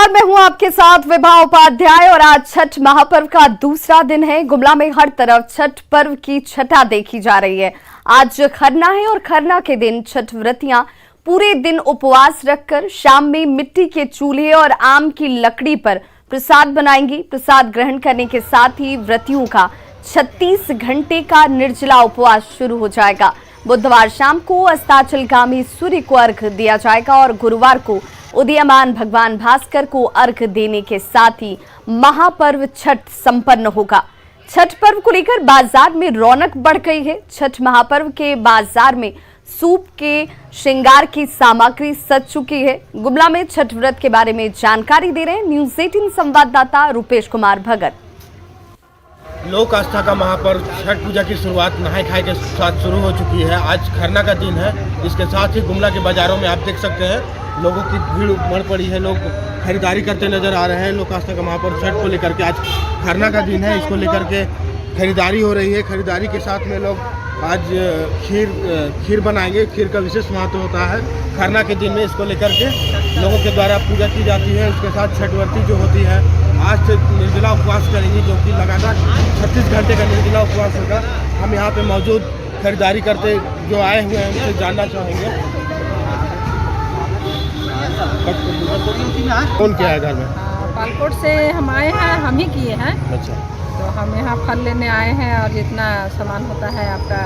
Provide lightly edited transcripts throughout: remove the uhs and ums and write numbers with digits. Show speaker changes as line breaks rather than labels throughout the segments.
नमस्कार, मैं हूं आपके साथ विभा उपाध्याय और आज छठ महापर्व का दूसरा दिन है। गुमला में हर तरफ छठ पर्व की छटा देखी जा रही है। आज खरना है और खरना के दिन छठ व्रतियां पूरे दिन उपवास रखकर शाम में मिट्टी के चूल्हे और आम की लकड़ी पर प्रसाद बनाएंगी। प्रसाद ग्रहण करने के साथ ही व्रतियों का 36 घंटे का निर्जला उपवास शुरू हो जाएगा। बुधवार शाम को अस्ताचलगामी सूर्य को अर्घ्य दिया जाएगा और गुरुवार को उदीयमान भगवान भास्कर को अर्घ्य देने के साथ ही महापर्व छठ संपन्न होगा। छठ पर्व को लेकर बाजार में रौनक बढ़ गई है। छठ महापर्व के बाजार में सूप के श्रृंगार की सामग्री सज चुकी है। गुमला में छठ व्रत के बारे में जानकारी दे रहे हैं न्यूज़ 18 संवाददाता रुपेश कुमार भगत।
लोक आस्था का महापर्व छठ पूजा की शुरुआत नहाय खाए के साथ शुरू हो चुकी है। आज खरना का दिन है। इसके साथ ही गुमला के बाजारों में आप देख सकते हैं लोगों की भीड़ उमड़ पड़ी है। लोग खरीदारी करते नजर आ रहे हैं। लोक आस्था का महापर्व छठ को लेकर के आज खरना का दिन है, इसको लेकर के खरीदारी हो रही है। खरीदारी के साथ में लोग आज खीर बनाएंगे। खीर का विशेष महत्व होता है खरना के दिन में, इसको लेकर के लोगों के द्वारा पूजा की जाती है। उसके साथ छठवर्ती जो होती है आज से निर्जला उपवास करेंगी, जो कि लगातार 36 घंटे का निर्जला उपवास होगा। हम यहाँ पे मौजूद खरीदारी करते जो आए हुए हैं उनसे जानना चाहेंगे कौन क्या है घर में।
पालकोट से हम आए हैं, हम ही किए हैं।
अच्छा,
तो हम यहाँ फल लेने आए हैं और जितना सामान होता है आपका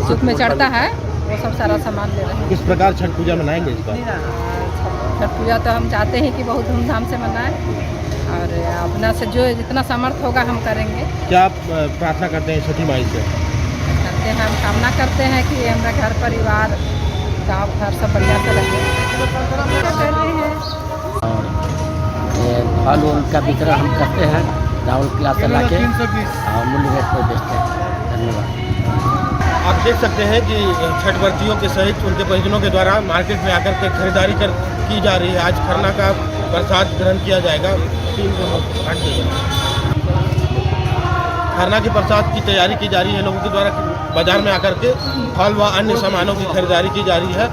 सूप में चढ़ता है वो सब सारा सामान ले रहे हैं।
किस प्रकार छठ पूजा मनाएंगे इस बार?
छठ पूजा तो हम चाहते हैं कि बहुत धूमधाम से मनाएं और अपना से जो जितना सामर्थ्य होगा हम करेंगे।
क्या आप प्रार्थना करते हैं छठी माई से?
करते हैं, हम कामना करते हैं कि हमारा घर परिवार गाँव घर सब बढ़िया से रहे।
और ये फल उल का वितरण हम करते हैं राहुल क्लास ला के और मूल्य रेट पर बेचते हैं। धन्यवाद।
आप देख सकते हैं कि छठवर्तियों के सहित उनके परिजनों के द्वारा मार्केट में आकर के खरीदारी की जा रही है। आज खरना का प्रसाद ग्रहण किया जाएगा। खरना के प्रसाद की तैयारी की जा रही है। लोगों के द्वारा बाजार में आकर के फल व अन्य सामानों की खरीदारी की जा रही है।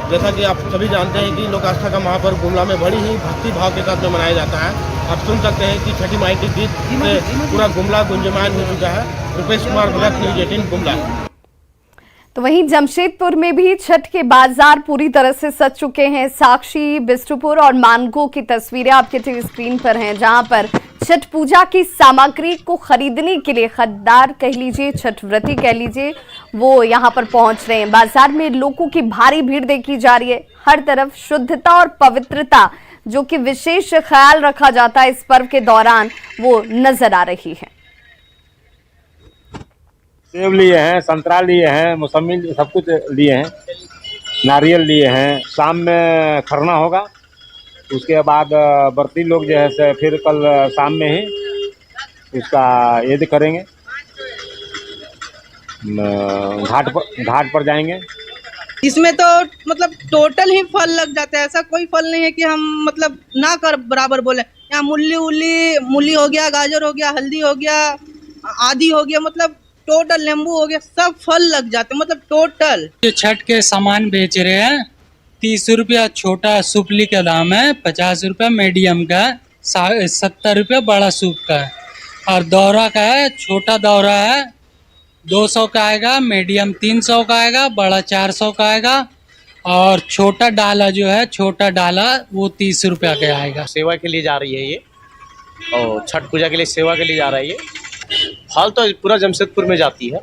जैसा कि आप सभी जानते हैं कि लोक आस्था का महापर्व गुमला में बड़ी ही भक्ति भाव के साथ में मनाया जाता है। आप सुन सकते हैं कि छठी माई के गीत से पूरा गुमला गुंजयमान हो चुका है। रुपेश कुमार भगत, न्यूज़ 18 गुमला।
तो वहीं जमशेदपुर में भी छठ के बाजार पूरी तरह से सज चुके हैं। साक्षी, बिष्टुपुर और मानगो की तस्वीरें आपके टीवी स्क्रीन पर हैं, जहां पर छठ पूजा की सामग्री को खरीदने के लिए खरीदार कह लीजिए, छठ व्रती कह लीजिए, वो यहां पर पहुंच रहे हैं। बाजार में लोगों की भारी भीड़ देखी जा रही है। हर तरफ शुद्धता और पवित्रता जो कि विशेष ख्याल रखा जाता है इस पर्व के दौरान, वो नजर आ रही है।
सेब लिए हैं, संतरा लिए हैं, मौसमी सब कुछ लिए हैं, नारियल लिए हैं। शाम में खरना होगा, उसके बाद बर्ती लोग जो है से फिर कल शाम में ही उसका यदि करेंगे, घाट पर जाएंगे।
इसमें तो मतलब टोटल ही फल लग जाता है। ऐसा कोई फल नहीं है कि हम मतलब ना कर बराबर बोले। यहाँ मूली हो गया, गाजर हो गया, हल्दी हो गया, आदि हो गया, मतलब टोटल नींबू हो गया, सब फल लग जाते हैं, मतलब टोटल।
जो छठ के सामान बेच रहे हैं 30 रुपया छोटा सुपली का दाम है, 50 रुपया मीडियम का, 70 रुपया बड़ा सूप का है। और दौरा का है, छोटा दौरा है 200 का आएगा, मीडियम 300 का आएगा, बड़ा 400 का आएगा और छोटा डाला जो है, छोटा डाला वो 30 रुपया का आएगा।
सेवा के लिए जा रही है ये, और छठ पूजा के लिए सेवा के लिए जा रहा है ये। फल तो पूरा जमशेदपुर में जाती है,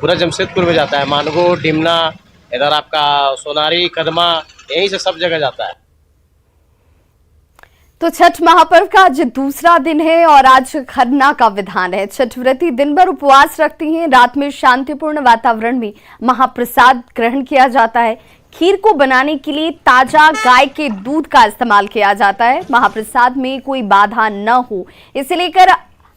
पूरा जमशेदपुर में जाता है। मानगो, डिमना, इधर आपका सोनारी, कदमा, यहीं से सब जगह जाता है।
तो छठ महापर्व का आज दूसरा दिन है और आज खरना का विधान है। छठ व्रती दिन भर उपवास रखती हैं। रात में शांतिपूर्ण वातावरण में महाप्रसाद ग्रहण किया जाता है। खीर को बनाने के लिए ताजा गाय के दूध का इस्तेमाल किया जाता है। महाप्रसाद में कोई बाधा न हो इसे लेकर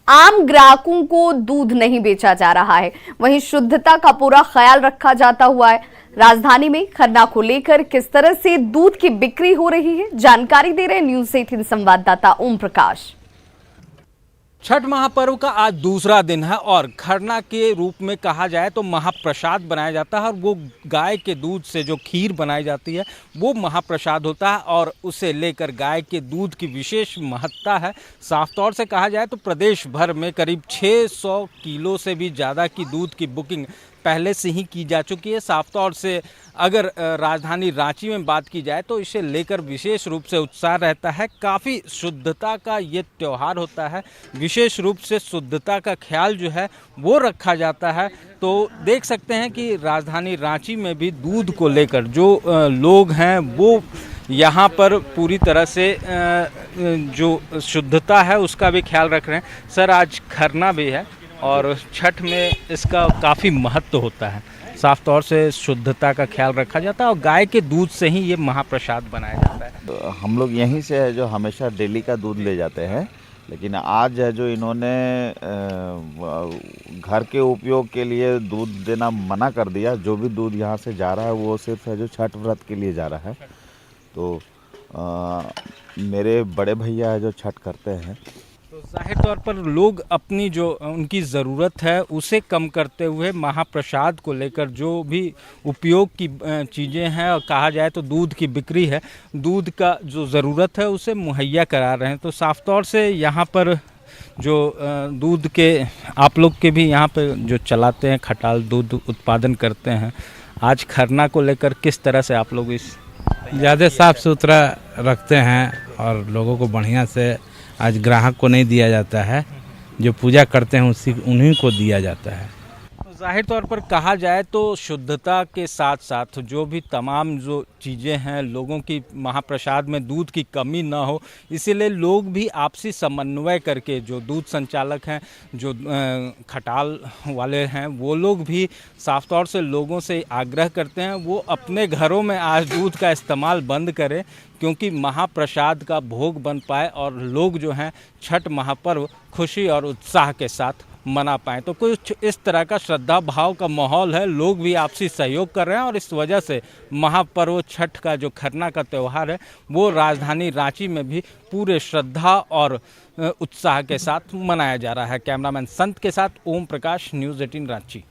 आम ग्राहकों को दूध नहीं बेचा जा रहा है। वहीं शुद्धता का पूरा ख्याल रखा जाता हुआ है। राजधानी में खरना को लेकर किस तरह से दूध की बिक्री हो रही है, जानकारी दे रहे हैं न्यूज़ 18 संवाददाता ओम प्रकाश।
छठ महापर्व का आज दूसरा दिन है और खरना के रूप में कहा जाए तो महाप्रसाद बनाया जाता है और वो गाय के दूध से जो खीर बनाई जाती है वो महाप्रसाद होता है और उसे लेकर गाय के दूध की विशेष महत्ता है। साफ तौर से कहा जाए तो प्रदेश भर में करीब 600 किलो से भी ज़्यादा की दूध की बुकिंग पहले से ही की जा चुकी है। साफ तौर से अगर राजधानी रांची में बात की जाए तो इसे लेकर विशेष रूप से उत्साह रहता है। काफ़ी शुद्धता का ये त्यौहार होता है, विशेष रूप से शुद्धता का ख्याल जो है वो रखा जाता है। तो देख सकते हैं कि राजधानी रांची में भी दूध को लेकर जो लोग हैं वो यहाँ पर पूरी तरह से जो शुद्धता है उसका भी ख्याल रख रहे हैं। सर, आज खरना भी है और छठ में इसका काफ़ी महत्व होता है। साफ तौर से शुद्धता का ख्याल रखा जाता है और गाय के दूध से ही ये महाप्रसाद बनाया जाता है।
हम लोग यहीं से है जो हमेशा डेली का दूध ले जाते हैं, लेकिन आज है जो इन्होंने घर के उपयोग के लिए दूध देना मना कर दिया। जो भी दूध यहाँ से जा रहा है वो सिर्फ है जो छठ व्रत के लिए जा रहा है। तो मेरे बड़े भैया है जो छठ करते हैं,
तो जाहिर तौर पर लोग अपनी जो उनकी ज़रूरत है उसे कम करते हुए महाप्रसाद को लेकर जो भी उपयोग की चीज़ें हैं और कहा जाए तो दूध की बिक्री है, दूध का जो ज़रूरत है उसे मुहैया करा रहे हैं। तो साफ तौर से यहाँ पर जो दूध के आप लोग के भी यहाँ पर जो चलाते हैं खटाल दूध उत्पादन करते हैं, आज खरना को लेकर किस तरह से आप लोग इस
ज़्यादा साफ़ सुथरा रखते हैं और लोगों को बढ़िया से आज ग्राहक को नहीं दिया जाता है, जो पूजा करते हैं उन्हीं को दिया जाता है।
तो जाहिर तौर पर कहा जाए तो शुद्धता के साथ साथ जो भी तमाम जो चीज़ें हैं लोगों की महाप्रसाद में दूध की कमी ना हो, इसीलिए लोग भी आपसी समन्वय करके जो दूध संचालक हैं, जो खटाल वाले हैं, वो लोग भी साफ तौर से लोगों से आग्रह करते हैं वो अपने घरों में आज दूध का इस्तेमाल बंद करें, क्योंकि महाप्रसाद का भोग बन पाए और लोग जो हैं छठ महापर्व खुशी और उत्साह के साथ मना पाएँ। तो कुछ इस तरह का श्रद्धा भाव का माहौल है, लोग भी आपसी सहयोग कर रहे हैं और इस वजह से महापर्व छठ का जो खरना का त्यौहार है वो राजधानी रांची में भी पूरे श्रद्धा और उत्साह के साथ मनाया जा रहा है। कैमरामैन संत के साथ ओम प्रकाश, न्यूज़ 18 रांची।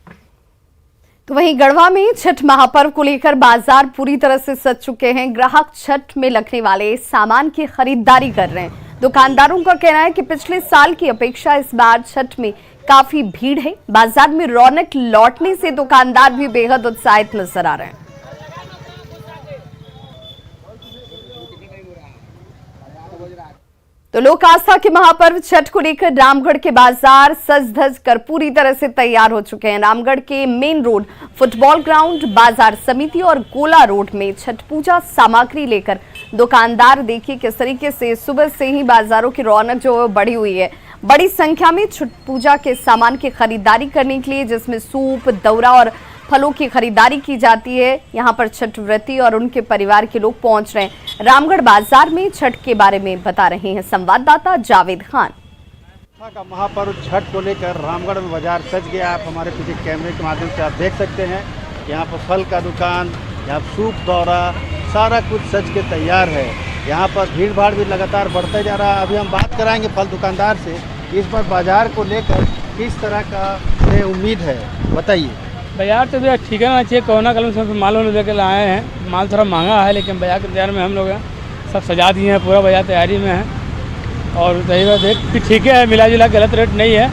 तो वहीं गढ़वा में छठ महापर्व को लेकर बाजार पूरी तरह से सज चुके हैं। ग्राहक छठ में लगने वाले सामान की खरीदारी कर रहे हैं। दुकानदारों का कहना है कि पिछले साल की अपेक्षा इस बार छठ में काफी भीड़ है। बाजार में रौनक लौटने से दुकानदार भी बेहद उत्साहित नजर आ रहे हैं। तो लोक आस्था के महापर्व छठ को लेकर रामगढ़ के बाजार सज धज कर पूरी तरह से तैयार हो चुके हैं। रामगढ़ के मेन रोड, फुटबॉल ग्राउंड, बाजार समिति और गोला रोड में छठ पूजा सामग्री लेकर दुकानदार देखिए किस तरीके से सुबह से ही बाजारों की रौनक जो बढ़ी हुई है। बड़ी संख्या में छठ पूजा के सामान की खरीदारी करने के लिए, जिसमें सूप, दौरा और फलों की खरीदारी की जाती है। यहाँ पर छठ व्रती और उनके परिवार के लोग पहुंच रहे हैं। रामगढ़ बाजार में छठ के बारे में बता रहे हैं संवाददाता जावेद खान।
का महापर्व छठ को लेकर रामगढ़ में बाजार सज गया। आप हमारे पीछे कैमरे के माध्यम से आप देख सकते हैं। यहाँ पर फल का दुकान, यहाँ सूप, दौरा, सारा कुछ सज के तैयार है। यहाँ पर भीड़ भाड़ भी लगातार बढ़ता जा रहा है। अभी हम बात कराएंगे फल दुकानदार से, इस बार बाजार को लेकर किस तरह का उम्मीद है, बताइए।
बाजार तो भैया ठीक है ना, चाहिए कोरोना काल में सब माल लेकर आए हैं। माल थोड़ा महंगा है लेकिन बाजार के तैयार में हम लोग सब सजा दिए हैं, पूरा बाजार तैयारी में है और सही बात है कि ठीक है, मिला जुला गलत रेट नहीं है।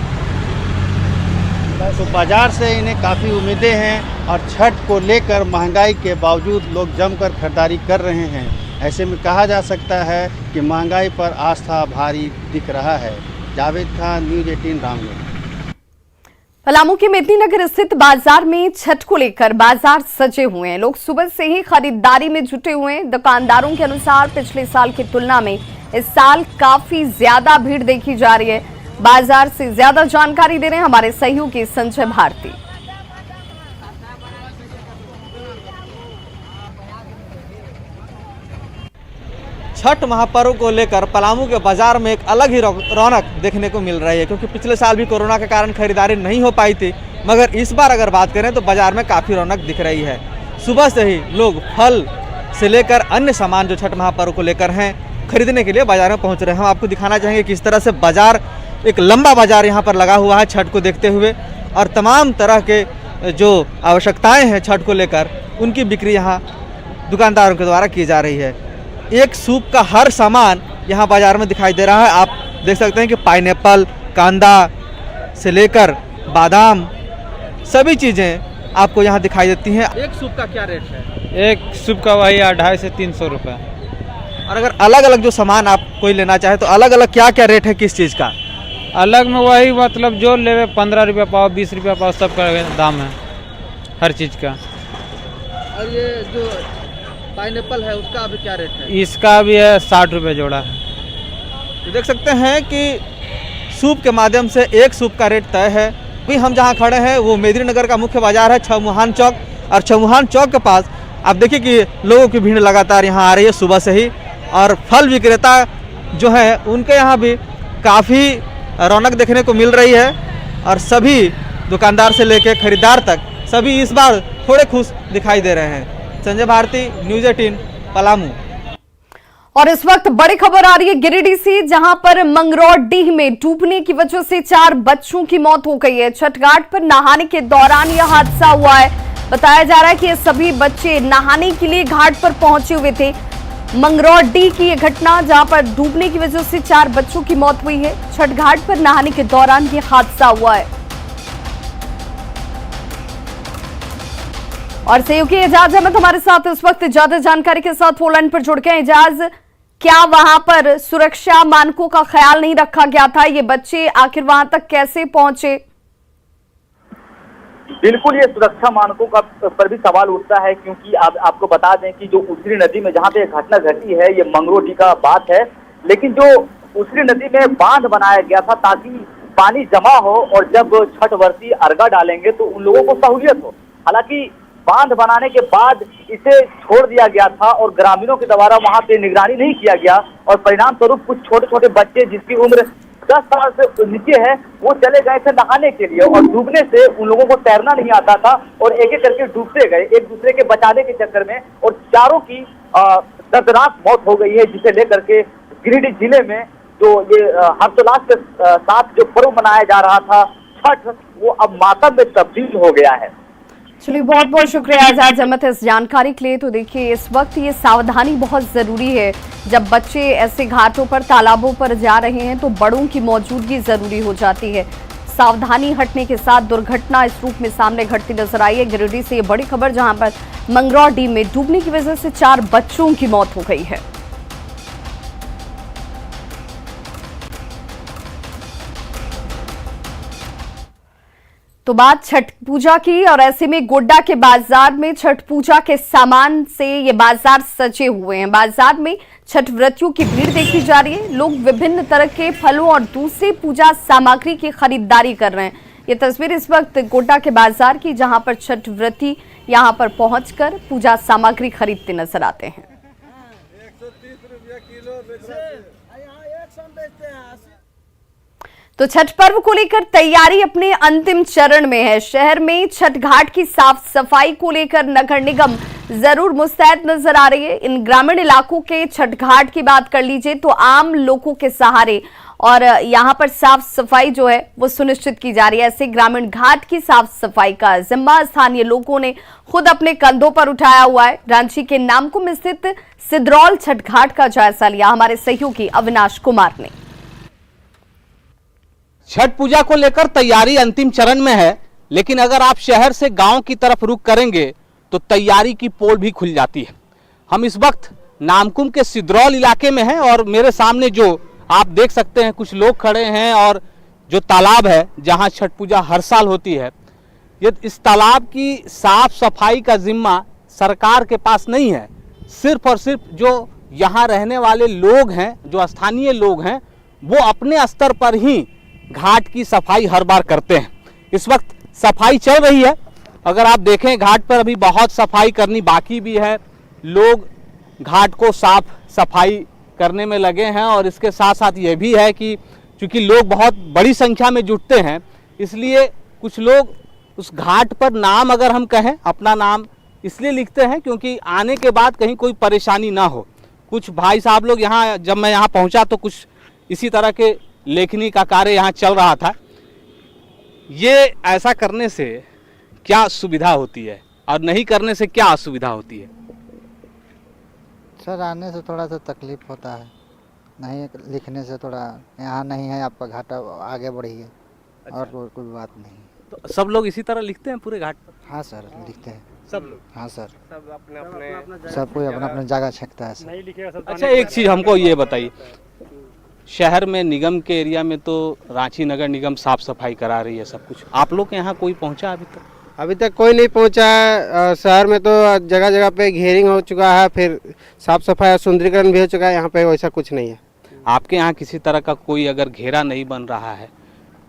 तो बाजार से इन्हें काफ़ी उम्मीदें हैं और छठ को लेकर महंगाई के बावजूद लोग जमकर खरीदारी कर रहे हैं। ऐसे में कहा जा सकता है कि महंगाई पर आस्था भारी दिख रहा है। जावेद खान, न्यूज़ 18 रामगढ़।
पलामू के मेदिनीनगर स्थित बाजार में छठ को लेकर बाजार सजे हुए हैं। लोग सुबह से ही खरीदारी में जुटे हुए हैं। दुकानदारों के अनुसार पिछले साल की तुलना में इस साल काफी ज्यादा भीड़ देखी जा रही है। बाजार से ज्यादा जानकारी दे रहे हैं हमारे सहयोगी संजय भारती।
छठ महापर्व को लेकर पलामू के बाजार में एक अलग ही रौनक देखने को मिल रही है, क्योंकि पिछले साल भी कोरोना के कारण खरीदारी नहीं हो पाई थी, मगर इस बार अगर बात करें तो बाजार में काफ़ी रौनक दिख रही है। सुबह से ही लोग फल से लेकर अन्य सामान जो छठ महापर्व को लेकर हैं खरीदने के लिए बाजार में पहुंच रहे हैं। हम आपको दिखाना चाहेंगे किस तरह से बाजार एक लंबा बाजार यहाँ पर लगा हुआ है छठ को देखते हुए, और तमाम तरह के जो आवश्यकताएं हैं छठ को लेकर उनकी बिक्री यहाँ दुकानदारों के द्वारा की जा रही है। एक सूप का हर सामान यहाँ बाजार में दिखाई दे रहा है। आप देख सकते हैं कि पाइनएप्पल, कांदा से लेकर बादाम सभी चीज़ें आपको यहाँ दिखाई देती हैं। एक सूप का क्या रेट है?
एक सूप का वही 250 से 300 रुपये।
और अगर अलग अलग जो सामान आप कोई लेना चाहे तो अलग अलग क्या क्या रेट है किस चीज़ का?
अलग में वही मतलब जो लेवे 15 रुपये पाव, 20 रुपये पाव, सब का दाम है हर चीज़ का।
और ये जो पाइनएप्पल है उसका अभी क्या रेट है?
इसका भी है 60 रुपये जोड़ा है।
तो देख सकते हैं कि सूप के माध्यम से एक सूप का रेट तय है। अभी हम जहाँ खड़े हैं वो मेदिनीनगर का मुख्य बाजार है छमुहान चौक, और छमुहान चौक के पास आप देखिए कि लोगों की भीड़ लगातार यहाँ आ रही है सुबह से ही, और फल विक्रेता जो है उनके यहाँ भी काफ़ी रौनक देखने को मिल रही है, और सभी दुकानदार से लेकर खरीदार तक सभी इस बार थोड़े खुश दिखाई दे रहे हैं। संजय भारती, न्यूज़ 18, पलामू।
और इस वक्त बड़ी खबर आ रही है गिरिडीह से, जहां पर मंगरौडीह में डूबने की वजह से 4 बच्चों की मौत हो गई है। छठ घाट पर नहाने के दौरान यह हादसा हुआ है। बताया जा रहा है कि ये सभी बच्चे नहाने के लिए घाट पर पहुंचे हुए थे। मंगरौडीह की यह घटना जहां पर डूबने की वजह से 4 बच्चों की मौत हुई है। छठ घाट पर नहाने के दौरान यह हादसा हुआ है। और सहयोगी एजाज अहमद हमारे साथ इस वक्त ज्यादा जानकारी के साथ फोन लाइन पर जुड़ गए। एजाज, क्या वहां पर सुरक्षा मानकों का ख्याल नहीं रखा गया था? ये बच्चे आखिर वहां तक कैसे पहुंचे?
बिल्कुल, ये सुरक्षा मानकों का पर भी सवाल उठता है, क्योंकि आपको बता दें कि जो उसरी नदी में जहां पे घटना घटी है ये मंगरौडीह का बात है, लेकिन जो उसरी नदी में बांध बनाया गया था ताकि पानी जमा हो और जब छठ व्रती अर्घा डालेंगे तो उन लोगों को सहूलियत हो। हालांकि बांध बनाने के बाद इसे छोड़ दिया गया था और ग्रामीणों के द्वारा वहां पे निगरानी नहीं किया गया, और परिणाम स्वरूप कुछ छोटे छोटे बच्चे जिसकी उम्र 10 साल से नीचे है वो चले गए थे नहाने के लिए, और डूबने से उन लोगों को तैरना नहीं आता था और एक एक करके डूबते गए एक दूसरे के बचाने के चक्कर में, और चारों की दर्दनाक मौत हो गई है, जिसे लेकर के गिरिडीह जिले में जो ये हर्षोल्लास के साथ जो पर्व मनाया जा रहा था छठ, वो अब मातम में तब्दील हो गया है।
चलिए, बहुत बहुत शुक्रिया एजाज अहमद इस जानकारी के लिए। तो देखिए, इस वक्त ये सावधानी बहुत जरूरी है। जब बच्चे ऐसे घाटों पर, तालाबों पर जा रहे हैं तो बड़ों की मौजूदगी जरूरी हो जाती है। सावधानी हटने के साथ दुर्घटना इस रूप में सामने घटती नजर आई है। गिरिडीह से ये बड़ी खबर, जहां पर मंगरौडीह में डूबने की वजह से 4 बच्चों की मौत हो गई है। तो बात छठ पूजा की, और ऐसे में गोड्डा के बाजार में छठ पूजा के सामान से ये बाजार सजे हुए हैं। बाजार में छठ व्रतियों की भीड़ देखी जा रही है। लोग विभिन्न तरह के फलों और दूसरे पूजा सामग्री की खरीदारी कर रहे हैं। ये तस्वीर इस वक्त गोड्डा के बाजार की, जहां पर छठ व्रती यहां पर पहुंचकर पूजा सामग्री खरीदते नजर आते हैं।
130 रुपया किलो
तो छठ पर्व को लेकर तैयारी अपने अंतिम चरण में है। शहर में छठ घाट की साफ सफाई को लेकर नगर निगम जरूर मुस्तैद नजर आ रही है। इन ग्रामीण इलाकों के छठ घाट की बात कर लीजिए तो आम लोगों के सहारे और यहां पर साफ सफाई जो है वो सुनिश्चित की जा रही है। ऐसे ग्रामीण घाट की साफ सफाई का जिम्मा स्थानीय लोगों ने खुद अपने कंधों पर उठाया हुआ है। रांची के नामकुम स्थित सिद्रौल छठ घाट का जायजा लिया हमारे सहयोगी अविनाश कुमार ने।
छठ पूजा को लेकर तैयारी अंतिम चरण में है, लेकिन अगर आप शहर से गांव की तरफ रुख करेंगे तो तैयारी की पोल भी खुल जाती है। हम इस वक्त नामकुम के सिद्रौल इलाके में हैं और मेरे सामने जो आप देख सकते हैं कुछ लोग खड़े हैं, और जो तालाब है जहां छठ पूजा हर साल होती है, ये इस तालाब की साफ सफाई का जिम्मा सरकार के पास नहीं है। सिर्फ और सिर्फ जो यहाँ रहने वाले लोग हैं, जो स्थानीय लोग हैं, वो अपने स्तर पर ही घाट की सफाई हर बार करते हैं। इस वक्त सफाई चल रही है। अगर आप देखें घाट पर अभी बहुत सफाई करनी बाकी भी है। लोग घाट को साफ सफाई करने में लगे हैं, और इसके साथ साथ ये भी है कि चूंकि लोग बहुत बड़ी संख्या में जुटते हैं, इसलिए कुछ लोग उस घाट पर नाम, अगर हम कहें अपना नाम, इसलिए लिखते हैं क्योंकि आने के बाद कहीं कोई परेशानी ना हो। कुछ भाई साहब लोग यहाँ, जब मैं यहाँ पहुँचा तो कुछ इसी तरह के लेखनी का कार्य यहाँ चल रहा था। ये ऐसा करने से क्या सुविधा होती है और नहीं करने से क्या असुविधा होती है?
सर आने से थोड़ा सा तकलीफ होता है, नहीं लिखने से थोड़ा यहाँ नहीं है आपका घाटा आगे बढ़ी है। अच्छा। और कोई बात नहीं।
तो सब लोग इसी तरह लिखते हैं पूरे घाट पर?
हाँ सर लिखते हैं
सब लोग।
हाँ सर
सब अपने अपने
सब कोई अपना अपना जगह छकता है सर।
नहीं लिखेगा सब।
अच्छा एक चीज़ हमको ये बताइए, शहर में निगम के एरिया में तो रांची नगर निगम साफ सफाई करा रही है सब कुछ, आप लोग के यहाँ कोई पहुँचा अभी तक?
अभी तक कोई नहीं पहुंचा है। शहर में तो जगह जगह पे घेरिंग हो चुका है, फिर साफ सफाई और सुंदरीकरण भी हो चुका है, यहाँ पे वैसा कुछ नहीं है।
आपके यहाँ किसी तरह का कोई अगर घेरा नहीं बन रहा है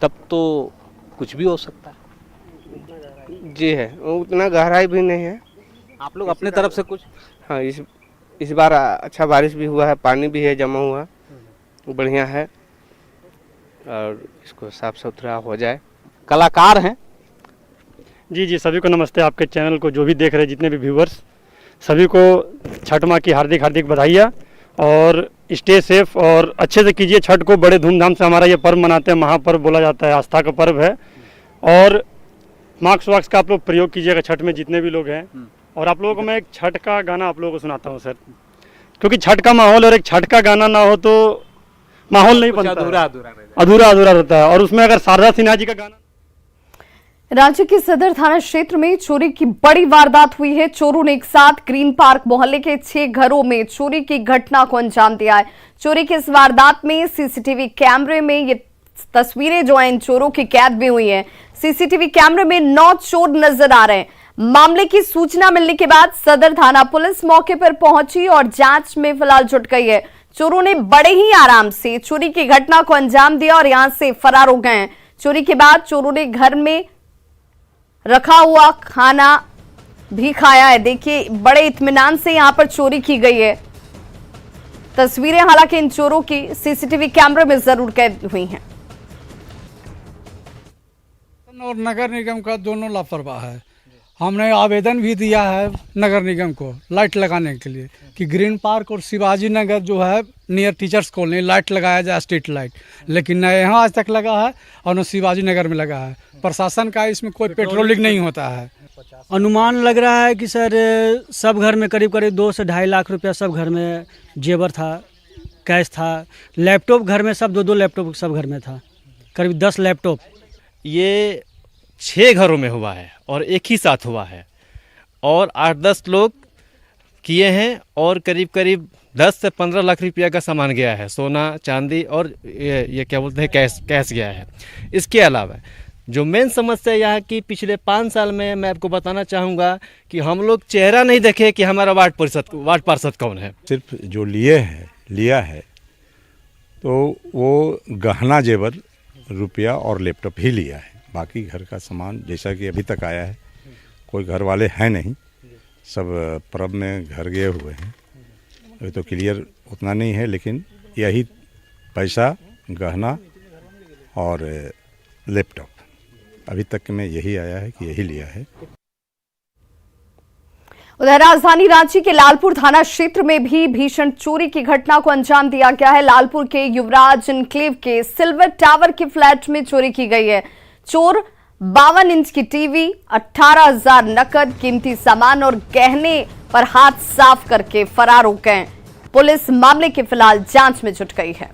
तब तो कुछ भी हो सकता है।
जी है, उतना गहराई भी नहीं है।
आप लोग अपने तरफ से कुछ?
हाँ इस बार अच्छा बारिश भी हुआ है, पानी भी है जमा हुआ, बढ़िया है, और इसको साफ सुथरा हो जाए।
कलाकार हैं?
जी सभी को नमस्ते। आपके चैनल को जो भी देख रहे हैं, जितने भी व्यूवर्स, सभी को छठ माँ की हार्दिक हार्दिक बधाइयाँ। और स्टे सेफ और अच्छे से कीजिए छठ को। बड़े धूमधाम से हमारा ये पर्व मनाते हैं, महापर्व बोला जाता है, आस्था का पर्व है। और मास्क वास्क का आप लोग प्रयोग कीजिएगा छठ में, जितने भी लोग हैं। और आप लोगों को मैं एक छठ का गाना आप लोगों को सुनाता हूँ सर, क्योंकि छठ का माहौल और एक छठ का गाना ना हो तो माहौल नहीं बनता, अधूरा रहता है। और उसमें अगर शारदा सिन्हा जी का गाना।
रांची के सदर थाना क्षेत्र में चोरी की बड़ी वारदात हुई है। चोरों ने एक साथ ग्रीन पार्क मोहल्ले के 6 घरों में चोरी की घटना को अंजाम दिया है। चोरी की इस वारदात में सीसीटीवी कैमरे में ये तस्वीरें जो हैं इन चोरों की कैद में हुई हैं। सीसीटीवी कैमरे में 9 चोर नजर आ रहे हैं। मामले की सूचना मिलने के बाद सदर थाना पुलिस मौके पर पहुंची और जांच में फिलहाल जुट गई है। चोरों ने बड़े ही आराम से चोरी की घटना को अंजाम दिया और यहां से फरार हो गए हैं। चोरी के बाद चोरों ने घर में रखा हुआ खाना भी खाया है। देखिए बड़े इत्मीनान से यहां पर चोरी की गई है। तस्वीरें हालांकि इन चोरों की सीसीटीवी कैमरे में जरूर कैद हुई हैं।
और नगर निगम का दोनों लापरवाह है। हमने आवेदन भी दिया है नगर निगम को लाइट लगाने के लिए कि ग्रीन पार्क और शिवाजी नगर जो है नियर टीचर्स कॉलोनी लाइट लगाया जाए, स्ट्रीट लाइट, लेकिन न यहाँ आज तक लगा है और न शिवाजी नगर में लगा है। प्रशासन का इसमें कोई पेट्रोलिंग नहीं होता है।
अनुमान लग रहा है कि सर सब घर में करीब 2 से 2.5 लाख रुपया सब घर में जेवर था, कैश था, लैपटॉप घर में सब 2-2 लैपटॉप सब घर में था, करीब 10 लैपटॉप।
ये 6 घरों में हुआ है और एक ही साथ हुआ है और 8-10 लोग किए हैं और करीब 10 से 15 लाख रुपया का सामान गया है, सोना चांदी और ये क्या बोलते हैं कैश गया है। इसके अलावा जो मेन समस्या यह है कि पिछले 5 साल में मैं आपको बताना चाहूँगा कि हम लोग चेहरा नहीं देखे कि हमारा वार्ड पार्षद कौन है।
सिर्फ जो लिया है तो वो गहना जेवर रुपया और लैपटॉप ही लिया है। बाकी घर का सामान जैसा कि अभी तक आया है, कोई घर वाले हैं नहीं, सब पर्व में घर गए हुए हैं। अभी तो क्लियर उतना नहीं है, लेकिन यही पैसा, गहना और लैपटॉप अभी तक में यही आया है कि यही लिया है।
उधर राजधानी रांची के लालपुर थाना क्षेत्र में भी भीषण चोरी की घटना को अंजाम दिया गया है। लालपुर के युवराज एन्क्लेव के सिल्वर टावर के फ्लैट में चोरी की गई है। चोर 52 इंच की टीवी, 18,000 नकद, कीमती सामान और गहने पर हाथ साफ करके फरार हो गए। पुलिस मामले की फिलहाल जांच में जुट गई है।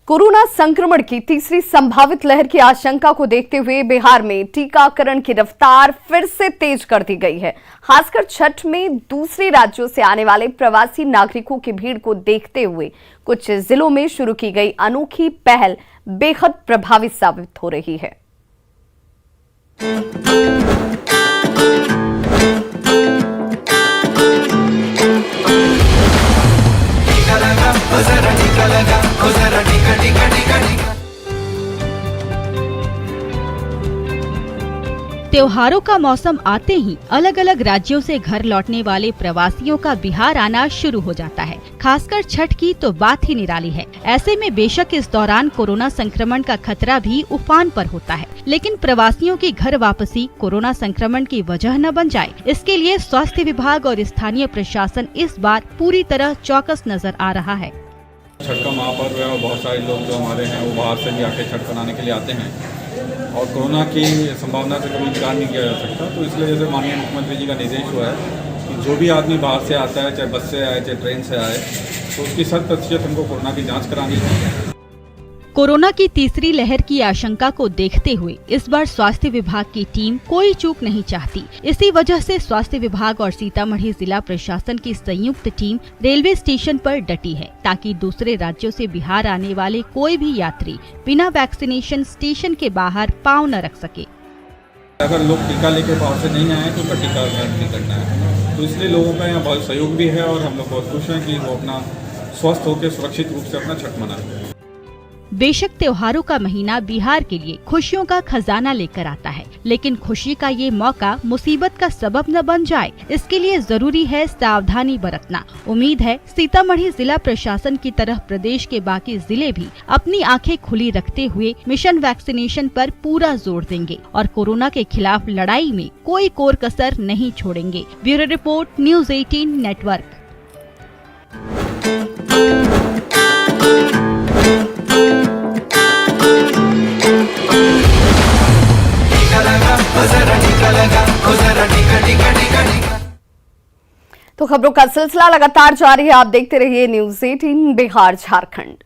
कोरोना संक्रमण की तीसरी संभावित लहर की आशंका को देखते हुए बिहार में टीकाकरण की रफ्तार फिर से तेज कर दी गई है। खासकर छठ में दूसरे राज्यों से आने वाले प्रवासी नागरिकों की भीड़ को देखते हुए कुछ जिलों में शुरू की गई अनोखी पहल बेहद प्रभावी साबित हो रही है।
त्योहारों का मौसम आते ही अलग अलग राज्यों से घर लौटने वाले प्रवासियों का बिहार आना शुरू हो जाता है। खासकर छठ की तो बात ही निराली है। ऐसे में बेशक इस दौरान कोरोना संक्रमण का खतरा भी उफान पर होता है, लेकिन प्रवासियों की घर वापसी कोरोना संक्रमण की वजह न बन जाए, इसके लिए स्वास्थ्य विभाग और स्थानीय प्रशासन इस बार पूरी तरह चौकस नजर आ रहा है।
छठ का महापर्व है और बहुत सारे लोग जो हमारे हैं वो बाहर से भी आके छठ मनाने के लिए आते हैं और कोरोना की संभावना से कभी इनकार नहीं किया जा सकता। तो इसलिए जैसे माननीय मुख्यमंत्री जी का निर्देश हुआ है कि जो भी आदमी बाहर से आता है, चाहे बस से आए चाहे ट्रेन से आए, तो उसकी 100% उनको कोरोना की जाँच करानी है।
कोरोना की तीसरी लहर की आशंका को देखते हुए इस बार स्वास्थ्य विभाग की टीम कोई चूक नहीं चाहती। इसी वजह से स्वास्थ्य विभाग और सीतामढ़ी जिला प्रशासन की संयुक्त टीम रेलवे स्टेशन पर डटी है, ताकि दूसरे राज्यों से बिहार आने वाले कोई भी यात्री बिना वैक्सीनेशन स्टेशन के बाहर पाँव न रख सके।
अगर लोग टीका लेके बाहर से नहीं आए तो उनका टीकाकरण नहीं करना है, तो इसलिए लोगों का यहाँ बहुत सहयोग भी है और हम लोग बहुत खुश हैं कि वो अपना स्वस्थ होकर सुरक्षित रूप से अपना छठ मनाएं।
बेशक त्योहारों का महीना बिहार के लिए खुशियों का खजाना लेकर आता है, लेकिन खुशी का ये मौका मुसीबत का सबब न बन जाए, इसके लिए जरूरी है सावधानी बरतना। उम्मीद है सीतामढ़ी जिला प्रशासन की तरह प्रदेश के बाकी जिले भी अपनी आंखें खुली रखते हुए मिशन वैक्सीनेशन पर पूरा जोर देंगे और कोरोना के खिलाफ लड़ाई में कोई कोर कसर नहीं छोड़ेंगे। Bureau report, News 18 network.
तो खबरों का सिलसिला लगातार जारी है। आप देखते रहिए News 18 बिहार झारखंड।